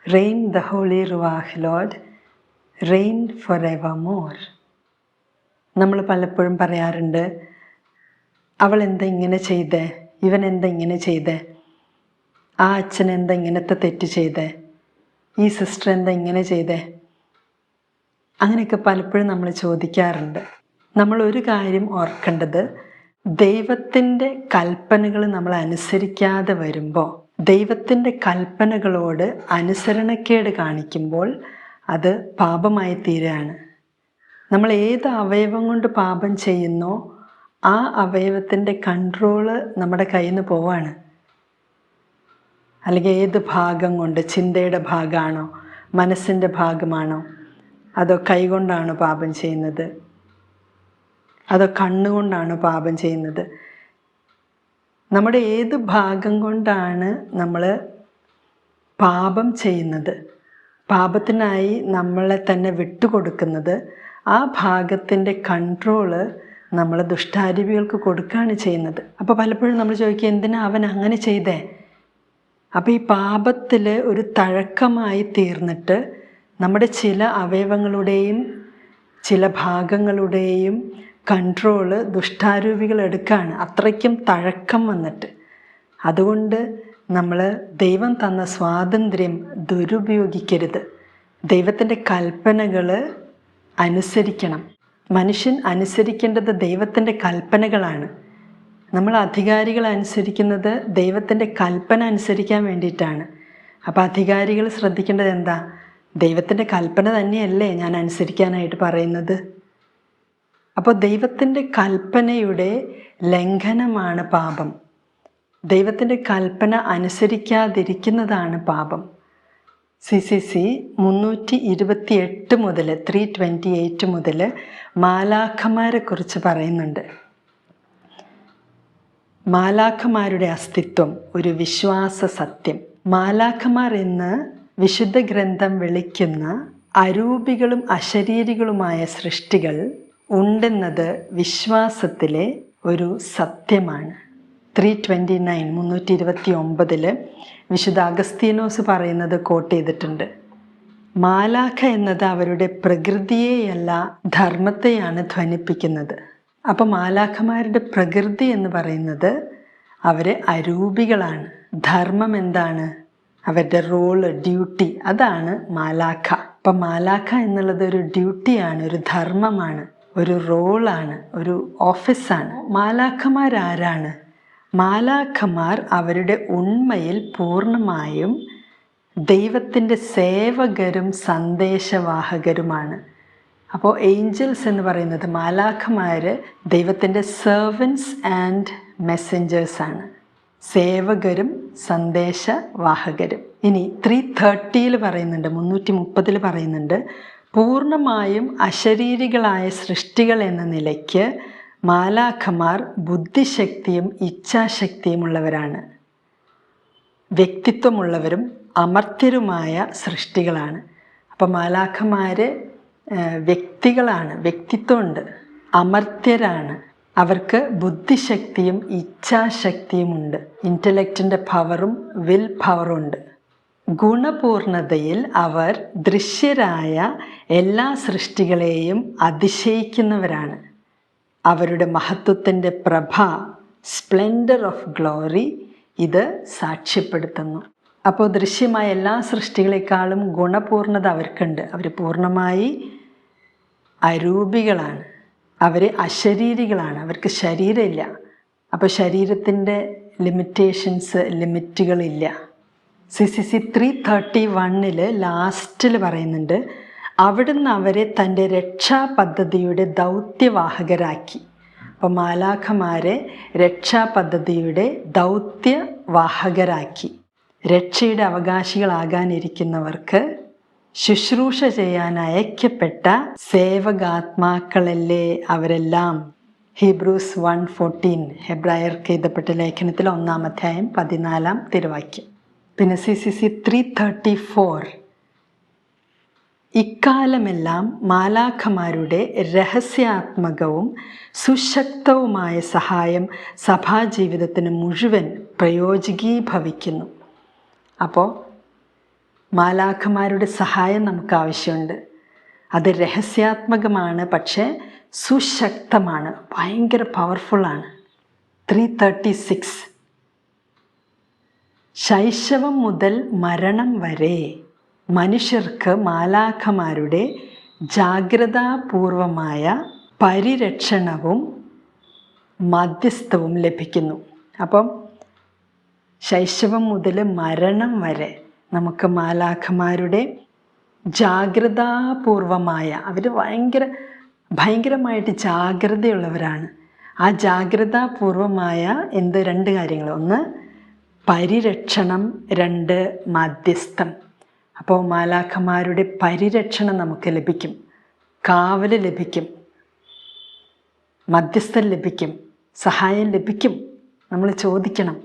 Reign the Holy Ruach, Lord, reign forevermore. നമ്മൾ പലപ്പോഴും പറയാറുണ്ട്, അവൾ എന്താ ഇങ്ങനെ ചെയ്തേ, ഇവൻ എന്താ ഇങ്ങനെ ചെയ്തേ, ആ അച്ഛൻ എന്താ ഇങ്ങനത്തെ തെറ്റ് ചെയ്തേ, ഈ സിസ്റ്റർ എന്താ ഇങ്ങനെ ചെയ്തേ. അങ്ങനെയൊക്കെ പലപ്പോഴും നമ്മൾ ചോദിക്കാറുണ്ട്. നമ്മൾ ഒരു കാര്യം ഓർക്കേണ്ടത്, ദൈവത്തിൻ്റെ കൽപ്പനകൾ നമ്മൾ അനുസരിക്കാതെ വരുമ്പോൾ, ദൈവത്തിൻ്റെ കൽപ്പനകളോട് അനുസരണക്കേട് കാണിക്കുമ്പോൾ അത് പാപമായി തീരുകയാണ്. നമ്മൾ ഏത് അവയവം കൊണ്ട് പാപം ചെയ്യുന്നോ ആ അവയവത്തിൻ്റെ കൺട്രോള് നമ്മുടെ കയ്യിൽ നിന്ന് പോവാണ്. അല്ലെങ്കിൽ ഏത് ഭാഗം കൊണ്ട്, ചിന്തയുടെ ഭാഗമാണോ, മനസ്സിൻ്റെ ഭാഗമാണോ, അതോ കൈകൊണ്ടാണോ പാപം ചെയ്യുന്നത്, അതോ കണ്ണുകൊണ്ടാണോ പാപം ചെയ്യുന്നത്. നമ്മുടെ ഏത് ഭാഗം കൊണ്ടാണ് നമ്മൾ പാപം ചെയ്യുന്നത്, പാപത്തിനായി നമ്മളെ തന്നെ വിട്ടുകൊടുക്കുന്നത്, ആ ഭാഗത്തിൻ്റെ കൺട്രോള് നമ്മൾ ദുഷ്ടാരൂപികൾക്ക് കൊടുക്കുകയാണ് ചെയ്യുന്നത്. അപ്പോൾ പലപ്പോഴും നമ്മൾ ചോദിക്കുക, എന്തിനാ അവൻ അങ്ങനെ ചെയ്തേ. അപ്പോൾ ഈ പാപത്തിൽ ഒരു തഴക്കമായി തീർന്നിട്ട് നമ്മുടെ ചില അവയവങ്ങളുടെയും ചില ഭാഗങ്ങളുടെയും കൺട്രോള് ദുഷ്ടാരൂപികൾ എടുക്കുകയാണ്, അത്രയ്ക്കും തഴക്കം വന്നിട്ട്. അതുകൊണ്ട് നമ്മൾ ദൈവം തന്ന സ്വാതന്ത്ര്യം ദുരുപയോഗിക്കരുത്. ദൈവത്തിൻ്റെ കൽപ്പനകൾ അനുസരിക്കണം. മനുഷ്യൻ അനുസരിക്കേണ്ടത് ദൈവത്തിൻ്റെ കൽപ്പനകളാണ്. നമ്മൾ അധികാരികൾ അനുസരിക്കുന്നത് ദൈവത്തിൻ്റെ കൽപ്പന അനുസരിക്കാൻ വേണ്ടിയിട്ടാണ്. അപ്പോൾ അധികാരികൾ ശ്രദ്ധിക്കേണ്ടത് എന്താ, ദൈവത്തിൻ്റെ കൽപ്പന തന്നെയല്ലേ ഞാൻ അനുസരിക്കാനായിട്ട് പറയുന്നത്. അപ്പോൾ ദൈവത്തിൻ്റെ കൽപ്പനയുടെ ലംഘനമാണ് പാപം. ദൈവത്തിൻ്റെ കൽപ്പന അനുസരിക്കാതിരിക്കുന്നതാണ് പാപം. CCC 328 മുതൽ 328 മുതൽ മാലാഖമാരെ കുറിച്ച് പറയുന്നുണ്ട്. മാലാഖമാരുടെ അസ്തിത്വം ഒരു വിശ്വാസ സത്യം. മാലാഖമാർ എന്ന് വിശുദ്ധ ഗ്രന്ഥം വിളിക്കുന്ന അരൂപികളും അശരീരികളുമായ സൃഷ്ടികൾ ഉണ്ടെന്നത് വിശ്വാസത്തിലെ ഒരു സത്യമാണ്. 329 വിശുദ്ധ അഗസ്തീനോസ് പറയുന്നത് കോട്ട് ചെയ്തിട്ടുണ്ട്. മാലാഖ എന്നത് അവരുടെ പ്രകൃതിയെയല്ല ധർമ്മത്തെയാണ് ധ്വനിപ്പിക്കുന്നത്. അപ്പോൾ മാലാഖമാരുടെ പ്രകൃതി എന്ന് പറയുന്നത് അവർ അരൂപികളാണ്. ധർമ്മം എന്താണ്, അവരുടെ റോള്, ഡ്യൂട്ടി, അതാണ് മാലാഖ. അപ്പം മാലാഖ എന്നുള്ളത് ഒരു ഡ്യൂട്ടിയാണ്, ഒരു ധർമ്മമാണ്, ഒരു റോളാണ്, ഒരു ഓഫീസാണ്. മാലാഖമാരാരാണ്? മാലാഖമാർ അവരുടെ ഉണ്മയിൽ പൂർണ്ണമായും ദൈവത്തിൻ്റെ സേവകരും സന്ദേശവാഹകരുമാണ്. അപ്പോൾ ഏഞ്ചൽസ് എന്ന് പറയുന്നത്, മാലാഖമാർ ദൈവത്തിൻ്റെ സെർവൻസ് ആൻഡ് മെസ്സഞ്ചേഴ്സാണ്, സേവകരും സന്ദേശവാഹകരും. ഇനി 330 പറയുന്നുണ്ട്, 330 പറയുന്നുണ്ട്, പൂർണ്ണമായും അശരീരികളായ സൃഷ്ടികൾ എന്ന നിലയ്ക്ക് മാലാഖമാർ ബുദ്ധിശക്തിയും ഇച്ഛാശക്തിയും ഉള്ളവരാണ്. വ്യക്തിത്വമുള്ളവരും അമർത്യരുമായ സൃഷ്ടികളാണ്. അപ്പോൾ മാലാഖമാർ വ്യക്തികളാണ്, വ്യക്തിത്വമുണ്ട്, അമർത്യരാണ്. അവർക്ക് ബുദ്ധിശക്തിയും ഇച്ഛാശക്തിയുമുണ്ട്. ഇൻ്റലക്റ്റിൻ്റെ പവറും വിൽ പവറും ഉണ്ട്. ഗുണപൂർണതയിൽ അവർ ദൃശ്യരായ എല്ലാ സൃഷ്ടികളെയും അതിശയിക്കുന്നവരാണ്. അവരുടെ മഹത്വത്തിൻ്റെ പ്രഭ, സ്പ്ലെൻഡർ ഓഫ് ഗ്ലോറി, ഇത് സാക്ഷ്യപ്പെടുത്തുന്നു. അപ്പോൾ ദൃശ്യമായ എല്ലാ സൃഷ്ടികളെക്കാളും ഗുണപൂർണത അവർക്കുണ്ട്. അവർ പൂർണ്ണമായി അരൂപികളാണ്, അവർ അശരീരികളാണ്, അവർക്ക് ശരീരമില്ല. അപ്പോൾ ശരീരത്തിൻ്റെ ലിമിറ്റുകളില്ല. CCC 331 ലാസ്റ്റിൽ പറയുന്നുണ്ട്, അവിടുന്ന് അവരെ തൻ്റെ രക്ഷാപദ്ധതിയുടെ ദൗത്യവാഹകരാക്കി. അപ്പോൾ മാലാഖമാരെ രക്ഷാപദ്ധതിയുടെ ദൗത്യവാഹകരാക്കി. രക്ഷയുടെ അവകാശികളാകാനിരിക്കുന്നവർക്ക് ശുശ്രൂഷ ചെയ്യാൻ അയക്കപ്പെട്ട സേവകാത്മാക്കളല്ലേ അവരെല്ലാം. ഹീബ്രൂസ് 1:14, ഹെബ്രായർക്ക് എഴുതപ്പെട്ട ലേഖനത്തിൽ 1-ാം അധ്യായം 14-ാം തിരുവാക്യം. പിന്നെ CCC 334, ഇക്കാലമെല്ലാം മാലാഖമാരുടെ രഹസ്യാത്മകവും സുശക്തവുമായ സഹായം സഭാജീവിതത്തിന് മുഴുവൻ പ്രയോജകീഭവിക്കുന്നു. അപ്പോൾ മാലാഖമാരുടെ സഹായം നമുക്ക് ആവശ്യമുണ്ട്. അത് രഹസ്യാത്മകമാണ്, പക്ഷേ സുശക്തമാണ്, ഭയങ്കര പവർഫുള്ളാണ്. 336. ശൈശവം മുതൽ മരണം വരെ മനുഷ്യർക്ക് മാലാഖമാരുടെ ജാഗ്രതാപൂർവമായ പരിരക്ഷണവും മധ്യസ്ഥവും ലഭിക്കുന്നു. അപ്പം ശൈശവം മുതൽ മരണം വരെ നമുക്ക് മാലാഖമാരുടെ ജാഗ്രതാപൂർവമായ, അവർ ഭയങ്കരമായിട്ട് ജാഗ്രതയുള്ളവരാണ്. ആ ജാഗ്രതാപൂർവമായ രണ്ട് കാര്യങ്ങൾ: ഒന്ന് പരിരക്ഷണം, രണ്ട് മധ്യസ്ഥം. അപ്പോൾ മാലാഖമാരുടെ പരിരക്ഷണം നമുക്ക് ലഭിക്കും, കാവൽ ലഭിക്കും, മധ്യസ്ഥം ലഭിക്കും, സഹായം ലഭിക്കും. നമ്മൾ ചോദിക്കണം.